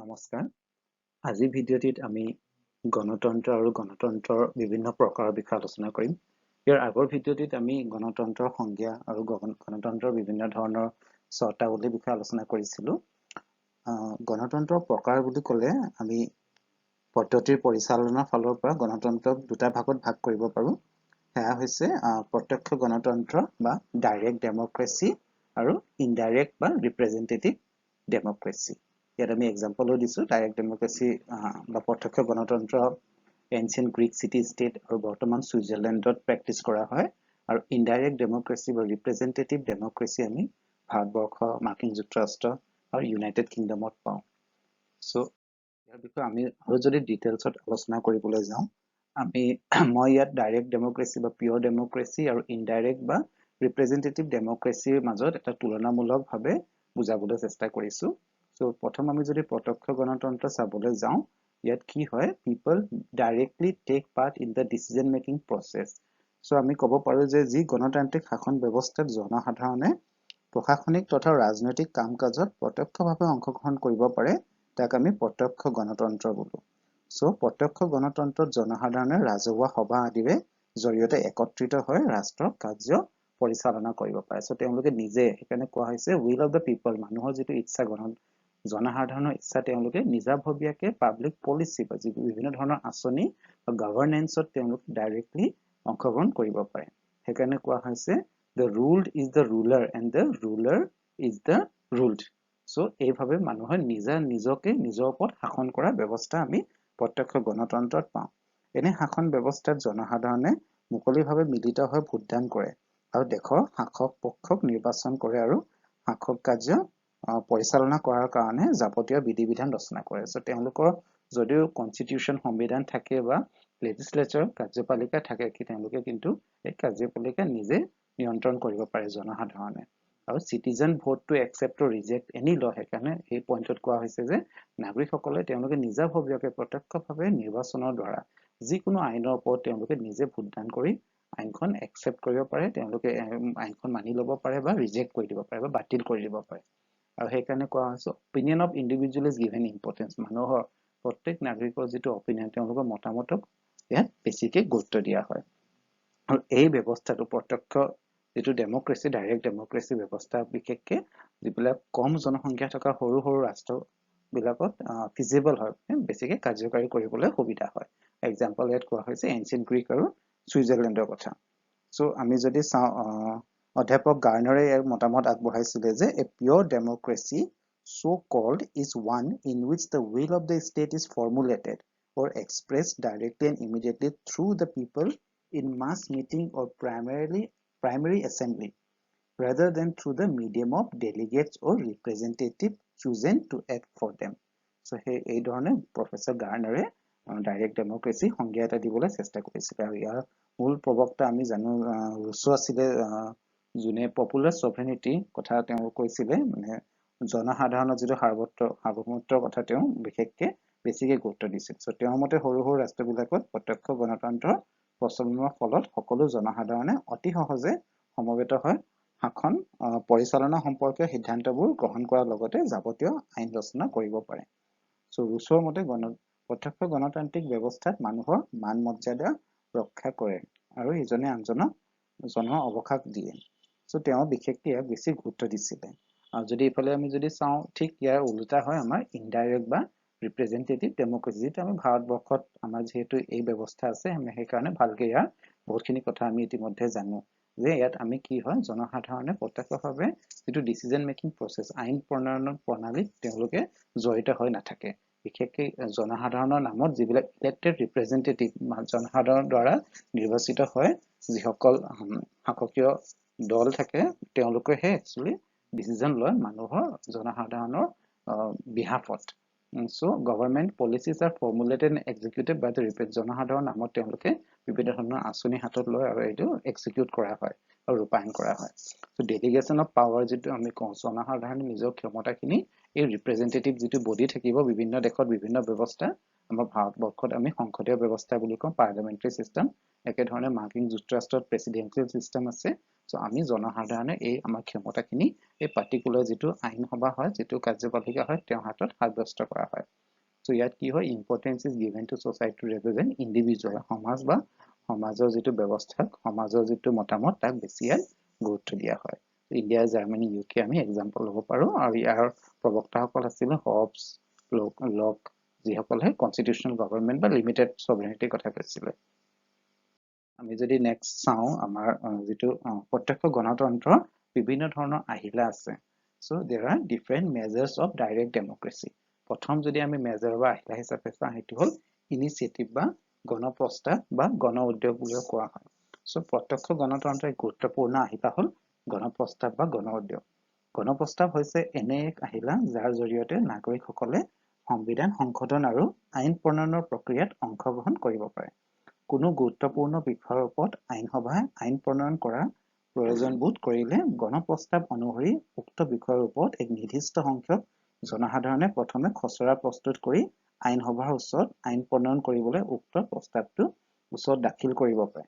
নমস্কাৰ। আজিৰ ভিডিঅ'টিত আমি গণতন্ত্ৰ আৰু গণতন্ত্ৰৰ বিভিন্ন প্ৰকাৰৰ বিষয়ে আলোচনা কৰিম। ইয়াৰ আগৰ ভিডিঅ'টিত আমি গণতন্ত্ৰৰ সংজ্ঞা আৰু গণতন্ত্ৰৰ বিভিন্ন ধৰণৰ চৰ্তাৱলীৰ বিষয়ে আলোচনা কৰিছিলোঁ। গণতন্ত্ৰৰ প্ৰকাৰ বুলি ক'লে আমি পদ্ধতিৰ পৰিচালনাৰ ফালৰ পৰা গণতন্ত্ৰক দুটা ভাগত ভাগ কৰিব পাৰোঁ। সেয়া হৈছে প্ৰত্যক্ষ গণতন্ত্ৰ বা ডাইৰেক্ট ডেম'ক্ৰেচি আৰু ইনডাইৰেক্ট বা ৰিপ্ৰেজেণ্টেটিভ ডেম'ক্ৰেচি। ইয়াত আমি এক্সাম্পলো দিছোঁ। ডাইৰেক্ট ডেম'ক্ৰেচি বা প্ৰত্যক্ষ গণতন্ত্ৰ এনচিয়েণ্ট গ্ৰীক চিটি ষ্টেট আৰু বৰ্তমান ছুইজাৰলেণ্ডত প্ৰেক্টিছ কৰা হয়, আৰু ইনডাইৰেক্ট ডেম'ক্ৰেচি বা ৰিপ্ৰেজেণ্টেটিভ ডেম'ক্ৰেচি আমি ভাৰতবৰ্ষ, মাৰ্কিন যুক্তৰাষ্ট্ৰ আৰু ইউনাইটেড কিংডমত পাওঁ। চ' ইয়াৰ বিষয়ে আমি আৰু যদি ডিটেইলছত আলোচনা কৰিবলৈ যাওঁ, মই ইয়াত ডাইৰেক্ট ডেম'ক্ৰেচি বা পিয়ৰ ডেম'ক্ৰেচি আৰু ইনডাইৰেক্ট বা ৰিপ্ৰেজেণ্টেটিভ ডেম'ক্ৰেচিৰ মাজত এটা তুলনামূলকভাৱে বুজাবলৈ চেষ্টা কৰিছোঁ। চ' প্ৰথম আমি যদি প্ৰত্যক্ষ গণতন্ত্ৰ চাবলৈ যাওঁ, ইয়াত কি হয়, people directly take part in the decision making process. So' আমি ক'ব পাৰোঁ যে যি গণতান্ত্ৰিক শাসন ব্যৱস্থাত জনসাধাৰণে প্ৰশাসনিক তথা ৰাজনৈতিক কাম কাজত প্ৰত্যক্ষভাৱে অংশগ্ৰহণ কৰিব পাৰে, তাক আমি প্ৰত্যক্ষ গণতন্ত্ৰ বোলো। চ' প্ৰত্যক্ষ গণতন্ত্ৰত জনসাধাৰণে ৰাজহুৱা সভা আদিৰে জৰিয়তে একত্ৰিত হৈ ৰাষ্ট্ৰৰ কাৰ্য পৰিচালনা কৰিব পাৰে। চ' তেওঁলোকে নিজে, সেইকাৰণে কোৱা হৈছে উইল অফ দ্য পিপল, মানুহৰ যিটো ইচ্ছা, জনসাধাৰণৰ ইচ্ছা তেওঁলোকে নিজাববীয়াকে পাব্লিক পলিচি বা যি বিভিন্ন ধৰণৰ আঁচনি বা গভৰ্নেন্সত তেওঁলোকে ডাইৰেক্টলি অংশগ্ৰহণ কৰিব পাৰে। সেইকাৰণে কোৱা হৈছে the ruled is the ruler and the ruler is the ruled. চ' এইভাৱে মানুহে নিজকে নিজৰ ওপৰত শাসন কৰা ব্যৱস্থা আমি প্ৰত্যক্ষ গণতন্ত্ৰত পাওঁ। এনে শাসন ব্যৱস্থাত জনসাধাৰণে মুকলিভাৱে মিলিত হৈ ভোটদান কৰে আৰু দেশৰ শাসক পক্ষক নিৰ্বাচন কৰে আৰু শাসক কাৰ্য পৰিচালনা কৰাৰ কাৰণে যাৱতীয় বিধি বিধান ৰচনা কৰে। চ' তেওঁলোকৰ যদিও কনষ্টিটিউশ্যন সংবিধান থাকে বা লেজিছলেচাৰ কাৰ্যপালিকা থাকে, তেওঁলোকে কিন্তু এই কাৰ্যপালিকা নিজে নিয়ন্ত্ৰণ কৰিব পাৰে জনসাধাৰণে। আৰু citizen vote to accept or reject any law, সেইকাৰণে এই পইণ্টত কোৱা হৈছে যে নাগৰিকসকলে তেওঁলোকে নিজাববীয়াকৈ প্ৰত্যক্ষভাৱে নিৰ্বাচনৰ দ্বাৰা যিকোনো আইনৰ ওপৰত তেওঁলোকে নিজে ভোটদান কৰি আইনখন একচেপ্ট কৰিব পাৰে, তেওঁলোকে আইনখন মানি ল'ব পাৰে বা ৰিজেক্ট কৰি দিব পাৰে বা বাতিল কৰি দিব পাৰে। আৰু সেইকাৰণে কোৱা হৈছে opinion of individual is given importance. মানুহৰ প্ৰত্যেক নাগৰিকৰ যিটো অপিনিয়ন, তেওঁলোকৰ মতামতক ইয়াত বেছিকৈ গুৰুত্ব দিয়া হয়। আৰু এই ব্যৱস্থাটো প্ৰত্যক্ষ যিটো ডেম'ক্ৰেচি, ডাইৰেক্ট ডেম'ক্ৰেচি ব্যৱস্থা, বিশেষকৈ যিবিলাক কম জনসংখ্যা থকা সৰু সৰু ৰাষ্ট্ৰবিলাকত ফিজিবল হয়, বেছিকৈ কাৰ্যকাৰী কৰিবলৈ সুবিধা হয়। এক্সাম্পল ইয়াত কোৱা হৈছে এনচিয়েণ্ট গ্ৰীক আৰু ছুইজাৰলেণ্ডৰ কথা। চ' আমি যদি চাওঁ, অধ্যাপক গাৰ্নাৰে ইয়াৰ মতামত আগবঢ়াইছিলে যে এ পিয়ৰ democracy so called is one in which the will of the state is formulated or expressed directly and immediately through the people in mass meeting or primary assembly rather than through the medium of delegates or representative chosen to act for them. So এই ধৰণে professor গাৰ্নাৰে direct democracy সংজ্ঞা এটা দিবলৈ চেষ্টা কৰিছিলে। আৰু ইয়াৰ মূল প্ৰবক্তা আমি জানো ৰুছো আছিলে, যোনে পপুলাৰ ছভেৰেনিটি কথা তেওঁ কৈছিলে, মানে জনসাধাৰণৰ যিটো সাৰ্বভৌমত্বৰ কথা তেওঁ বিশেষকৈ বেছিকৈ গুৰুত্ব দিছিল। চ' তেওঁৰ মতে সৰু সৰু ৰাষ্ট্ৰবিলাকত প্ৰত্যক্ষ গণতন্ত্ৰ প্ৰচলনৰ ফলত সকলো জনসাধাৰণে অতি সহজে সমবেত হয় শাসন পৰিচালনা সম্পৰ্কীয় সিদ্ধান্তবোৰ গ্ৰহণ কৰাৰ লগতে যাৱতীয় আইন ৰচনা কৰিব পাৰে। চ' ৰুছৰ মতে প্ৰত্যক্ষ গণতান্ত্ৰিক ব্যৱস্থাত মানুহৰ মান মৰ্যাদা ৰক্ষা কৰে আৰু ইজনে আনজনক জনৰ অৱকাশ দিয়ে। চ' তেওঁ বিশেষকৈ ইয়াক বেছি গুৰুত্ব দিছিলে। আৰু যদি এইফালে আমি যদি চাওঁ, ঠিক ইয়াৰ ওলোটা হয় আমাৰ ইনডাইৰেক্ট বা ৰিপ্ৰেজেণ্টেটিভ ডেম'ক্ৰেচি, যিটো আমি ভাৰতবৰ্ষত আমাৰ যিহেতু এই ব্যৱস্থা আছে, আমি সেইকাৰণে ভালকৈ ইয়াৰ বহুতখিনি কথা আমি ইতিমধ্যে জানো যে ইয়াত আমি কি হয়, জনসাধাৰণে প্ৰত্যক্ষভাৱে যিটো ডিচিজন মেকিং প্ৰচেছ, আইন প্ৰণয়নৰ প্ৰণালীত তেওঁলোকে জড়িত হৈ নাথাকে। বিশেষকৈ জনসাধাৰণৰ নামত যিবিলাক ইলেক্টেড ৰিপ্ৰেজেণ্টেটিভ, জনসাধাৰণৰ দ্বাৰা নিৰ্বাচিত হয় যিসকল শাসকীয় দল থাকে, তেওঁলোকেহে একচুৱেলি ডিচিজন লয় মানুহৰ জনসাধাৰণৰ বিহাফত। So' government policies are formulated and executed by the representative, জনসাধাৰণৰ নামত তেওঁলোকে বিভিন্ন ধৰণৰ আঁচনি হাতত লয় আৰু এইটো এক্সিকিউট কৰা হয় আৰু ৰূপায়ণ কৰা হয়। চ' ডেলিগেশ্যন অফ পাৱাৰ যিটো আমি কওঁ, জনসাধাৰণে নিজৰ ক্ষমতাখিনি এই ৰিপ্ৰেজেন্টেটিভ যিটো বডি থাকিব বিভিন্ন দেশত বিভিন্ন ব্যৱস্থা আমাৰ ভাৰতবৰ্ষত আমি সংসদীয় ব্যৱস্থা বুলি কওঁ পাৰ্লামেণ্টাৰী সিস্টেম একেধৰণে মাৰ্কিন যুক্তৰাষ্ট্ৰত প্ৰেসিডেন্সিয়েল সিস্টেম আছে সো আমি জনসাধাৰণে এই আমাৰ ক্ষমতাখিনি এই পাৰ্টিকুলাৰ যিটো আইন সভা হয় যিটো কাৰ্যপালিকা হয় তেওঁৰ হাতত সাব্যস্ত কৰা হয় সো ইয়াত কি হয় importance is given to society to represent individual সমাজ বা সমাজৰ যিটো ব্যৱস্থা সমাজৰ যিটো মতামত তাক বেছি গুৰুত্ব দিয়া হয় ইণ্ডিয়া জাৰ্মানী ইউকে আমি এক্সাম্পল ল'ব পাৰো আৰু ইয়াৰ প্ৰবক্তাসকল আছিল হবস লক যিসকলে কনস্টিটিউশনাল গভৰ্ণমেন্ট বা লিমিটেড সভৰেনিটিৰ কথা কৈছিলে আমি যদি নেক্সট চাওঁ আমাৰ যিটো প্ৰত্যক্ষ গণতন্ত্ৰ বিভিন্ন ধৰণৰ আহিলা আছে so there are different measures of direct democracy প্ৰথম যদি আমি মেজৰ বা আহিলা হিচাপে চাওঁ সেইটো হ'ল ইনিচিয়েটিভ বা গণপ্ৰস্তাৱ বা গণ উদ্যোগ বুলি কোৱা হয় সো প্ৰত্যক্ষ গণতন্ত্ৰৰ গুৰুত্বপূৰ্ণ আহিলা হ'ল গণপ্ৰস্তাৱ বা গণ উদ্যোগ গণপ্ৰস্তাৱ হৈছে এনে এক আহিলা যাৰ জৰিয়তে নাগৰিকসকলে সংবিধান সংশোধন আৰু আইন প্ৰণয়নৰ প্ৰক্ৰিয়াত অংশগ্ৰহণ কৰিব পাৰে কোনো গুৰুত্বপূৰ্ণ বিষয়ৰ ওপৰত আইন সভাই আইন প্ৰণয়ন কৰা প্ৰয়োজন বোধ কৰিলে গণপ্ৰস্তাৱ অনুসৰি উক্ত বিষয়ৰ ওপৰত এক নিৰ্দিষ্ট সংখ্যক জনসাধাৰণে প্ৰথমে খচৰা প্ৰস্তুত কৰি আইন সভাৰ ওচৰত আইন প্ৰণয়ন কৰিবলৈ উক্ত প্ৰস্তাৱটো ওচৰত দাখিল কৰিব পাৰে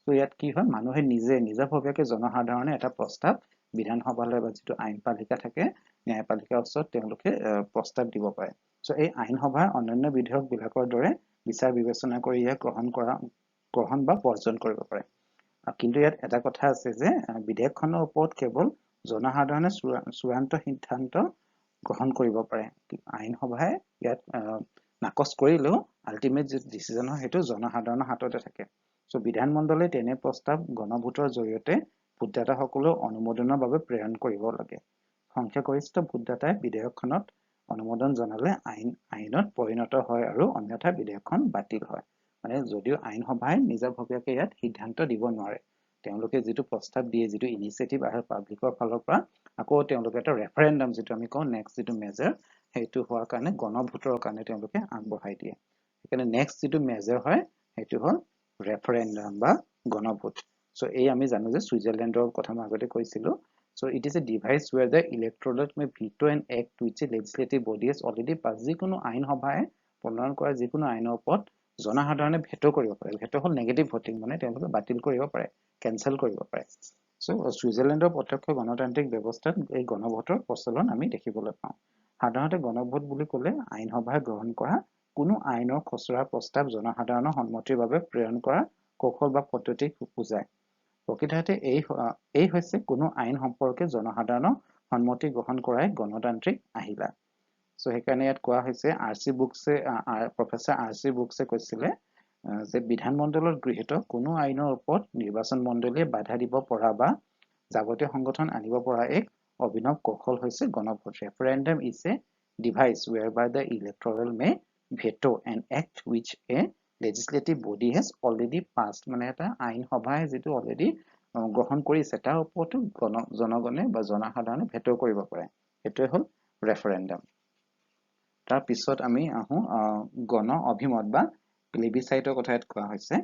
সো ইয়াত কি হয় মানুহে নিজে নিজাভৱিয়াকে জনসাধাৰণে এটা প্ৰস্তাৱ বিধানসভালৈ বা যিটো আইন পালিকা থাকে ন্যায়পালিকাৰ ওচৰত তেওঁলোকে প্ৰস্তাৱ দিব পাৰে সো এই আইন সভাৰ অন্যান্য বিধেয়ক বিলাকৰ দৰে বিচাৰ বিবেচনা কৰি ইয়াক গ্ৰহণ বা বৰ্জন কৰিব পাৰে কিন্তু ইয়াত এটা কথা আছে যে বিধেয়কখনৰ ওপৰত কেৱল জনসাধাৰণে চূড়ান্ত সিদ্ধান্ত গ্ৰহণ কৰিব পাৰে আইন সভাই ইয়াত নাকচ কৰিলেও আল্টিমেট যে ডিসিজন হয় সেইটো জনসাধাৰণৰ হাততে থাকে সো বিধানমণ্ডলে তেনে প্ৰস্তাৱ গণভোটৰ জৰিয়তে ভোটদাতাসকলৰ অনুমোদনৰ বাবে প্ৰেৰণ কৰিব লাগে সংখ্যাগৰিষ্ঠ ভোটদাতাই বিধেয়কখনত অনুমোদন জনালে আইনত পৰিণত হয় আৰু অন্যথা বিধেয়কখন বাতিল হয় মানে যদিও আইন সভাই নিজাভৱিয়াকে ইয়াত সিদ্ধান্ত দিব নোৱাৰে তেওঁলোকে যিটো প্ৰস্তাৱ দিয়ে যিটো ইনিচিয়েটিভ আহে পাব্লিকৰ ফালৰ পৰা আকৌ তেওঁলোকে এটা ৰেফাৰেণ্ডাম যিটো আমি কওঁ নেক্সট যিটো মেজাৰ সেইটো হোৱাৰ কাৰণে গণভোটৰ কাৰণে তেওঁলোকে আগবঢ়াই দিয়ে সেইকাৰণে নেক্সট যিটো মেজাৰ হয় সেইটো হ'ল ৰেফাৰেণ্ডাম বা গণভোট সো এই আমি জানো যে সুইজাৰলেণ্ডৰ কথা মই আগতে কৈছিলো so it is a device where the electorate may veto an act which a legislative body has already passed যিকোনো আইন সভাই প্ৰণয়ন কৰা যিকোনো আইনৰ ওপৰত জনসাধাৰণে ভেটো কৰিব পাৰে ভেটো হ'ল নেগেটিভ ভোটিং মানে তেওঁলোকে বাতিল কৰিব পাৰে কেনসেল কৰিব পাৰে সো সুইজাৰলেণ্ডৰ প্ৰত্যক্ষ গণতান্ত্ৰিক ব্যৱস্থাত এই গণভোটৰ প্ৰচলন আমি দেখিবলৈ পাওঁ সাধাৰণতে গণভোট বুলি ক'লে আইন সভাই গ্ৰহণ কৰা কোনো আইনৰ খচৰা প্ৰস্তাৱ জনসাধাৰণৰ সন্মতিৰ বাবে প্ৰেৰণ কৰা কৌশল বা পদ্ধতিক বুজায় প্ৰকৃততে এই হৈছে কোনো আইন সম্পৰ্কে জনসাধাৰণৰ সন্মতি গ্ৰহণ কৰাই গণতান্ত্ৰিক আহিলা সো সেইকাৰণে ইয়াত কোৱা হৈছে প্ৰফেসৰ আৰচি বুকছে কৈছিলে যে বিধানমণ্ডলত গৃহীত কোনো আইনৰ ওপৰত নিৰ্বাচন মণ্ডলীয়ে বাধা দিব পৰা বা যাৱতীয় সংগঠন আনিব পৰা এক অভিনৱ কৌশল হৈছে গণভোট referendum is a device whereby the electoral may veto an act which a legislative body has already passed মানে এটা আইন সভাই যেটো অলৰেডি গ্ৰহণ কৰিছে তাৰ ওপৰতো জনগণে বা জনসাধাৰণে ভেটো কৰিব পাৰে এটোই হ'ল ৰেফাৰেণ্ডাম তাৰ পিছত আমি আহো গণ অভিমত বা প্লেবিসাইটৰ কথা ইয়াত কোৱা হৈছে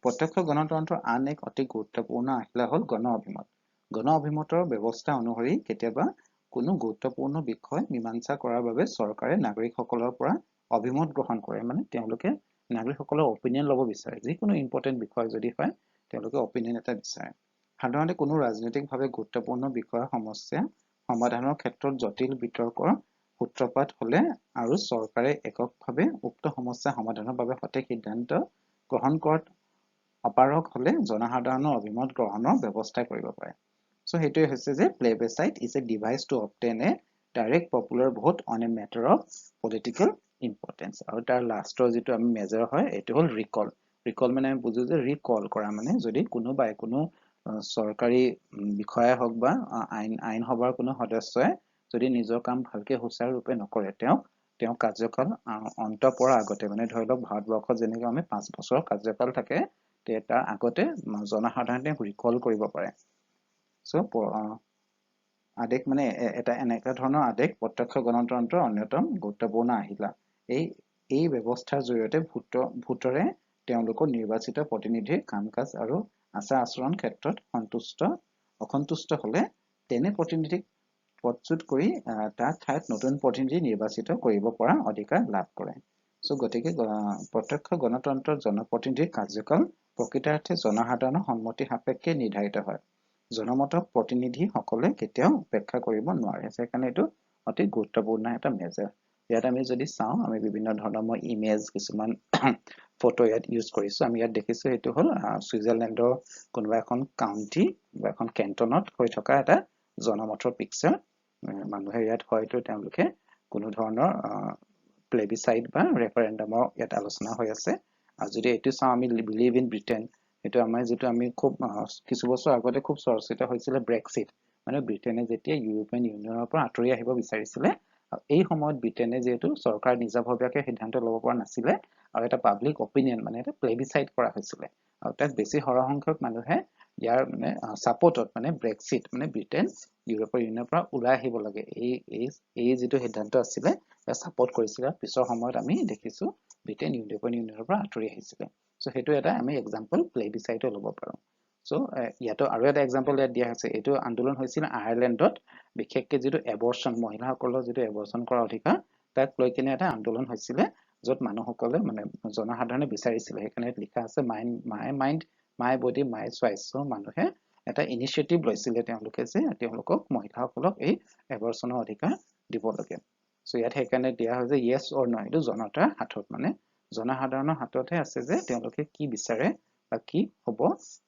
প্ৰত্যক্ষ গণতন্ত্ৰৰ আন এক অতি গুৰুত্বপূৰ্ণ আহিলা হ'ল গণ অভিমতৰ ব্যৱস্থা অনুসৰি কেতিয়াবা কোনো গুৰুত্বপূৰ্ণ বিষয় মীমাংসা কৰাৰ বাবে চৰকাৰে নাগৰিকসকলৰ পৰা অভিমত গ্ৰহণ কৰে মানে তেওঁলোকে নাগৰিকসকলৰ অপিনিয়ন ল'ব বিচাৰে যিকোনো ইম্পৰ্টেন্ট বিষয় যদি হয় তেওঁলোকে অপিনিয়ন এটা বিচাৰে সাধাৰণতে কোনো ৰাজনৈতিকভাৱে গুৰুত্বপূৰ্ণ বিষয়ৰ সমস্যা সমাধানৰ ক্ষেত্ৰত জটিল বিতৰ্কৰ সূত্ৰপাত হলে আৰু চৰকাৰে এককভাৱে উক্ত সমস্যা সমাধানৰ বাবে সঠিক সিদ্ধান্ত গ্ৰহণ কৰাত অপাৰগ হলে জনসাধাৰণৰ অভিমত গ্ৰহণৰ ব্যৱস্থা কৰিব পাৰে সো হেতুৱে হৈছে যে plebiscite is a device to obtain a direct popular vote on a matter of political importance আৰু তাৰ লাষ্টৰ যিটো আমি মেজাৰ হয় এটো হ'ল ৰিকল মানে আমি বুজো যে ৰিকল কৰা মানে যদি কোনোবাই কোনো চৰকাৰী বিষয়া হওক বা আইন সভাৰ কোনো সদস্যই যদি নিজৰ কাম ভালকে সুচাৰুৰূপে নকৰে তেওঁ কাৰ্যকাল অন্ত পৰা আগতে মানে ধৰি লওক ভাৰতবৰ্ষত যেনেকৈ আমি 5 বছৰৰ কাৰ্যকাল থাকে তাৰ আগতে জনসাধাৰণে ৰিকল কৰিব পাৰে সো আদেশ মানে এটা এনেকা ধৰণৰ আদেশ প্ৰত্যক্ষ গণতন্ত্ৰৰ অন্যতম গুৰুত্বপূৰ্ণ আহিলা এই ব্যৱস্থাৰ জৰিয়তে ভোটৰে তেওঁলোকৰ নিৰ্বাচিত প্ৰতিনিধিৰ কাম-কাজ আৰু আচাৰ আচৰণ ক্ষেত্ৰত অসন্তুষ্ট হলে তেনে প্ৰতিনিধিক প্ৰস্তুত কৰি তাৰ ঠাইত নতুন প্ৰতিনিধি নিৰ্বাচিত কৰিব পৰা অধিকাৰ লাভ কৰে গতিকে প্ৰত্যক্ষ গণতন্ত্ৰৰ জনপ্ৰতিনিধিৰ কাৰ্যকাল প্ৰকৃতাৰ্থে জনসাধাৰণৰ সন্মতি সাপেক্ষে নিৰ্ধাৰিত হয় জনমতক প্ৰতিনিধিসকলে কেতিয়াও উপেক্ষা কৰিব নোৱাৰে সেইকাৰণে এইটো অতি গুৰুত্বপূৰ্ণ এটা মেজাৰ ইয়াত আমি যদি চাওঁ আমি বিভিন্ন ধৰণৰ মই ইমেজ কিছুমান ফটো ইয়াত ইউজ কৰিছো আমি ইয়াত দেখিছো এইটো হ'ল সুইজাৰলেণ্ডৰ কোনোবা এখন কাউন্টি বা এখন কেন্টনত হৈ থকা এটা জনমতৰ পিকচাৰ মানুহে ইয়াত হয়তো তেওঁলোকে কোনো ধৰণৰ প্লেবিসাইড বা ৰেফাৰেণ্ডামৰ ইয়াত আলোচনা হৈ আছে আৰু যদি এইটো চাওঁ আমি বিলিভ ইন ব্ৰিটেন এইটো আমাৰ যেটো আমি খুব কিছু বছৰ আগতে খুব চৰ্চিত হৈছিল ব্ৰেক্সিট মানে ব্ৰিটেনে যেতিয়া ইউৰোপিয়ান ইউনিয়নৰ পৰা আঁতৰি আহিব বিচাৰিছিলে এই সময়ত ব্ৰিটেনে যেটো চৰকাৰ নিজাভৱিয়াকে সিদ্ধান্ত ল'ব পৰা নাছিলে আৰু এটা পাব্লিক অপিনিয়ন মানে এটা প্লেবিসাইড কৰা হৈছিল আৰু তাত বেছি হৰসংখ্যক মানুহে ইয়াৰ মানে সাপোৰ্টত মানে ব্ৰেক্সিট মানে ব্ৰিটেন ইউৰোপীয় ইউনিয়নৰ পৰা ওলাই আহিব লাগে এই যেটো সিদ্ধান্ত আছিল সাপোৰ্ট কৰিছিল পিছৰ সময়ত আমি দেখিছো ব্ৰিটেন ইউৰোপীয় ইউনিয়নৰ পৰা আঁতৰি আহিছিল সো হেতু এটা আমি এক্সাম্পল প্লেবিসাইডো ল'ব পাৰো সো ইয়াতো আৰু এটা এক্সাম্পল ইয়াত দিয়া আছে এইটো আন্দোলন হৈছিল আয়াৰলেণ্ডত বিশেষকৈ যেটো এবৰ্শন মহিলাসকলৰ যেটো এবৰ্শন কৰা অধিকাৰ তাক লৈ কিনে এটা আন্দোলন হৈছিল যত মানুহসকলে মানে জনসাধাৰণে বিচাৰিছিল সেইকাৰণে লিখা আছে my mind my body my choice so মানুহে এটা ইনিশিয়েটিভ লৈছিল তেওঁলোকে যে তেওঁলোকক মহিলাসকলক এই এবৰ্শনৰ অধিকাৰ দিব লাগে সো ইয়াত সেইকাৰণে দিয়া হয় যে yes or no এইটো জনতাৰ হাতত মানে জনসাধাৰণৰ হাততহে আছে যে তেওঁলোকে কি বিচাৰে বা কি হ'ব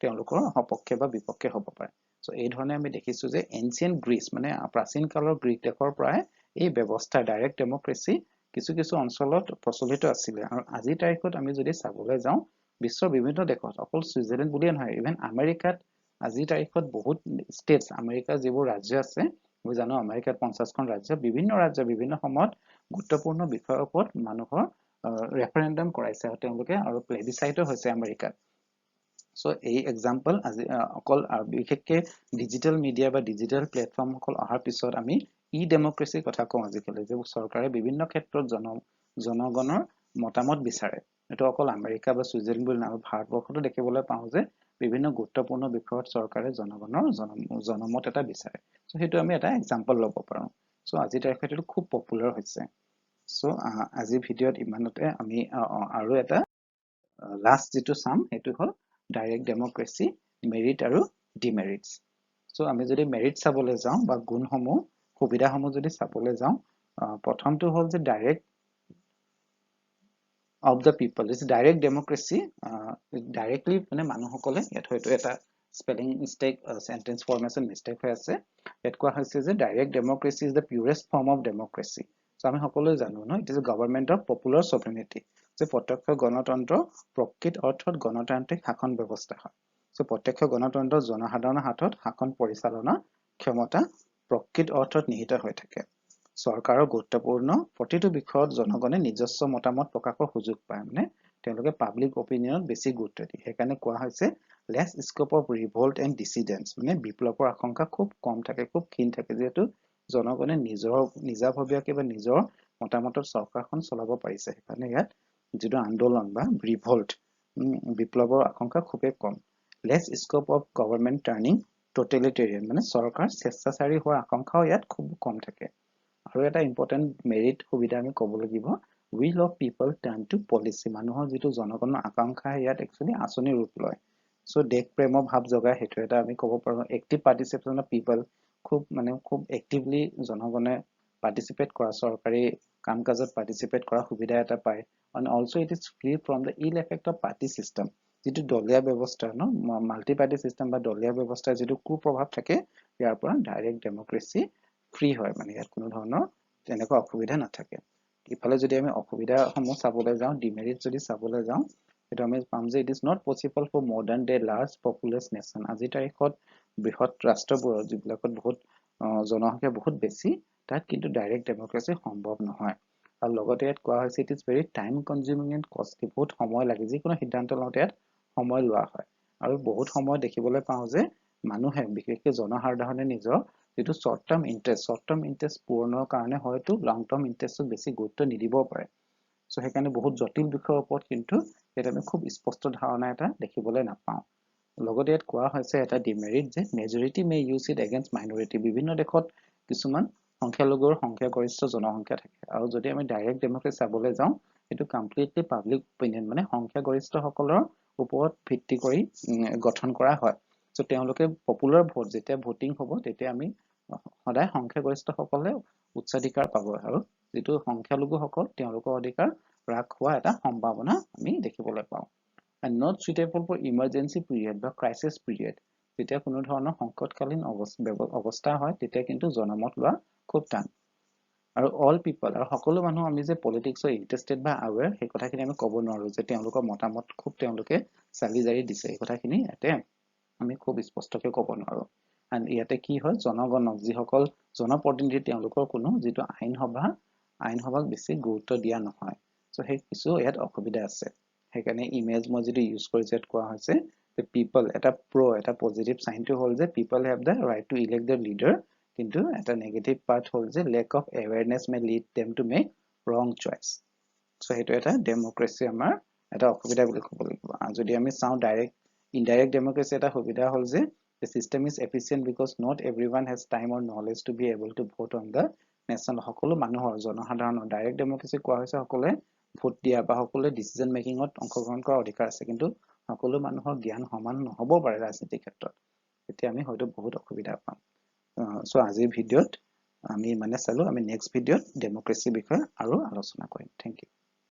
তেওঁলোকৰ সপক্ষে বা বিপক্ষে হ'ব পাৰে সো এই ধৰণে আমি দেখিছো যে এনচিয়েন্ট গ্ৰীচ মানে প্ৰাচীন কালৰ গ্ৰীক দেশৰ পৰাই এই ব্যৱস্থা ডাইৰেক্ট ডেমক্ৰেসি কিছু কিছু অঞ্চলত প্ৰচলিত আছিল আৰু আজি তাৰিখত আমি যদি চাবলৈ যাওঁ বিশ্বৰ বিভিন্ন দেশত অকল সুইজাৰলেণ্ড বুলিয়ে নহয় ইভেন আমেৰিকাত আজি তাৰিখত বহুত ষ্টেটছ আমেৰিকাৰ যিবোৰ ৰাজ্য আছে মই জানো আমেৰিকাত 50খন ৰাজ্য বিভিন্ন সময়ত গুৰুত্বপূৰ্ণ বিষয়ৰ ওপৰত মানুহৰ ৰেফাৰেণ্ডাম কৰাইছে তেওঁলোকে আৰু প্লেবিসাইডো হৈছে আমেৰিকাত সো এই এক্সাম্পল আজি অকল বিশেষকৈ ডিজিটেল মিডিয়া বা ডিজিটেল প্লেটফৰ্ম অকল অহাৰ পিছত আমি ই ডেমক্ৰেসিৰ কথা কওঁ আজিকালি যে চৰকাৰে বিভিন্ন ক্ষেত্ৰত জনগণৰ মতামত বিচাৰে এটো অকল আমেৰিকা বা সুইজাৰলেণ্ড বুলি নহয় ভাৰতবৰ্ষতো দেখিবলৈ পাওঁ যে বিভিন্ন গুৰুত্বপূৰ্ণ বিষয়ত চৰকাৰে জনগণৰ জনমত এটা বিচাৰে সো হেতু আমি এটা এক্সাম্পল ল'ব পাৰো সো আজি তাৰিখত এটো খুব পপুলাৰ হৈছে সো আজি ভিডিঅ'ত ইমানতে আমি আৰু এটা লাষ্ট যেটো চাম হেতু হ'ল ডাইৰেক্ট ডেমক্ৰেসি মেৰিট আৰু ডিমেৰিটস সো আমি যদি মেৰিট চাবলৈ যাওঁ বা গুণসমূহ সুবিধাসমূহ যদি চাবলৈ যাওঁ প্ৰথমটো হ'ল যে direct of the people is direct democracy directly মানে মানুহসকলে ইয়াত হয়তো এটা spelling mistake sentence formation mistake হৈ আছে ইয়াত কোৱা হৈছে যে direct democracy is the purest form of democracy so আমি সকলোৱে জানো ন it is government of popular sovereignty যে প্ৰত্যক্ষ গণতন্ত্ৰ প্ৰকৃত অৰ্থত গণতান্ত্ৰিক শাসন ব্যৱস্থা হয় সো প্ৰত্যক্ষ গণতন্ত্ৰ জনসাধাৰণৰ হাতত শাসন পৰিচালনা ক্ষমতা প্ৰকৃত অৰ্থত নিহিত হৈ থাকে চৰকাৰৰ গুৰুত্বপূৰ্ণ প্ৰতিটো বিষয়ত জনগণে নিজস্ব মতামত প্ৰকাশৰ সুযোগ পায় মানে তেওঁলোকে পাব্লিক অপিনিয়নত বেছি গুৰুত্ব দিয়ে সেইকাৰণে কোৱা হৈছে less scope of revolt and dissidence মানে বিপ্লৱৰ আশংকা খুব কম থাকে খুব ক্ষীণ থাকে যেহেতু জনগণে নিজাভৱিয়াকে বা নিজৰ মতামতত চৰকাৰখন চলাব পাৰিছে সেইকাৰণে ইয়াত যেটো আন্দোলন বা ৰিভল্ট বিপ্লৱৰ আশংকা খুবেই কম less scope of government turning totalitarian মানে চৰকাৰ স্বেচ্ছাচাৰী হোৱাৰ আশংকাও ইয়াত খুব কম থাকে আৰু এটা ইম্পৰ্টেন্ট মেৰিট সুবিধা আমি ক'ব লাগিব will of people turn to policy মানুহৰ যেটো জনগণৰ আকাংক্ষা ইয়াত একচুয়ালি আচনি ৰূপ লয় সো দেশ প্ৰেমৰ ভাৱ জগায় হেতু এটা আমি ক'ব পাৰো এক্টিভ পাৰ্টিসিপেশন অফ পিপল খুব এক্টিভলি জনগণে পাৰ্টিসিপেট কৰা চৰকাৰী কামকাজত পাৰ্টিসিপেট কৰা সুবিধা এটা পায় and also it is free from the ill effect of party system যেটো দলীয় ব্যৱস্থা ন মাল্টি পাৰ্টি সিস্টেম বা দলীয় ব্যৱস্থা যেটো কুপ্ৰভাৱ থাকে ইয়াৰ পৰা ডাইৰেক্ট ডেমক্ৰেসি ফ্ৰী হয় মানে ইয়াত কোনো ধৰণৰ তেনেকুৱা অসুবিধা নাথাকে ইফালে যদি আমি অসুবিধাসমূহ চাবলৈ যাওঁ ডিমেৰিট যদি চাবলৈ যাওঁ এটা আমি পাম যে it is not possible for modern day large populous nation আজি তাৰিখত বৃহৎ ৰাষ্ট্ৰবোৰত যিবিলাকত বহুত জনসংখ্যা বহুত বেছি তাত কিন্তু ডাইৰেক্ট ডেমক্ৰেসি সম্ভৱ নহয় আৰু লগতে ইয়াত কোৱা হৈছে it is very time consuming and costly বহুত সময় লাগে যিকোনো সিদ্ধান্ত লওঁতে ইয়াত সময় লোৱা হয় আৰু বহুত সময় দেখিবলৈ পাওঁ যে মানুহে বিশেষকৈ জনসাধাৰণে নিজৰ যেটো শৰ্ট টাৰ্ম ইন্টাৰেষ্ট পূৰণৰ কাৰণে হয়তো লং টাৰ্ম ইন্টাৰেষ্টত বেছি গুৰুত্ব নিদিব পাৰে সো সেইকাৰণে বহুত জটিল বিষয়ৰ ওপৰত কিন্তু এটা আমি খুব স্পষ্ট ধাৰণা এটা দেখিবলৈ নাপাওঁ লগতে ইয়াত কোৱা হৈছে এটা ডিমেৰিট যে majority may use it against minority বিভিন্ন দেশত কিছুমান সংখ্যালঘুৰ সংখ্যাগৰিষ্ঠ জনসংখ্যা থাকে আৰু যদি আমি ডাইৰেক্ট ডেমক্ৰেচি চাবলৈ যাওঁ এইটো কমপ্লিটলি পাব্লিক অপিনিয়ন মানে সংখ্যাগৰিষ্ঠসকলৰ ওপৰত ভিত্তি কৰি গঠন কৰা হয় সো তেওঁলোকে পপুলাৰ ভোট যেতিয়া ভোটিং হ'ব তেতিয়া আমি সদায় সংখ্যাগৰিষ্ঠসকলে উচ্চাধিকাৰ পাব আৰু যেটো সংখ্যালঘুসকল তেওঁলোকৰ অধিকাৰ হ্ৰাস হোৱা এটা সম্ভাৱনা আমি দেখিবলৈ পাওঁ and not suitable for emergency period বা crisis period যেতিয়া কোনো ধৰণৰ সংকটকালীন অৱস্থা হয় তেতিয়া কিন্তু জনমত লোৱা খুব টান আৰু all people আৰু সকলো মানুহ আমি যে পলিটিক্সৰ ইন্টাৰেষ্টেড বা আৱেৰ সেই কথাখিনি আমি ক'ব নোৱাৰো যে তেওঁলোকৰ মতামত খুব তেওঁলোকে চালি জাৰি দিছে এই কথাখিনি ইয়াতে আমি খুব স্পষ্টকৈ ক'ব নোৱাৰো and ইয়াতে কি হয় জনগণক যিসকল জনপ্ৰতিনিধি তেওঁলোকৰ কোনো যেটো আইনসভাক বেছি গুৰুত্ব দিয়া নহয় সো সেই কিছু ইয়াত অসুবিধা আছে সেইকাৰণে ইমেজ মই যদি ইউজ কৰিছে কোৱা হৈছে the people এটা এটা পজিটিভ সাইনটো হ'ল যে people have the right to elect their leader কিন্তু এটা নেগেটিভ পাৰ্ট হ'ল যে lack of awareness may lead them to make wrong choice so হেতু এটা ডেমক্ৰেসি আমাৰ এটা অসুবিধা বুলি ক'ব লাগিব যদি আমি চাও ডাইৰেক্ট indirect democracy এটা সুবিধা হ'ল যে the system is efficient because not everyone has time or knowledge to be able to vote on the nation সকলো মানুহৰ জনসাধাৰণৰ ডাইৰেক্ট ডেমক্ৰেসি কোৱা হৈছে সকলোৱে ভোট দিয়া বা সকলোৱে ডিসিশন মেকিংত অংশগ্ৰহণ কৰাৰ অধিকাৰ আছে কিন্তু সকলো মানুহৰ জ্ঞান সমান নহব পাৰে ৰাজনীতিৰ ক্ষেত্ৰত এতিয়া আমি হয়তো বহুত অসুবিধা পাম সো আজিৰ ভিডিঅ'ত আমি মানে চালো আমি নেক্সট ভিডিঅ'ত ডেমক্ৰেসি বিষয়ে আৰু আলোচনা কৰিম থ্যাংক ইউ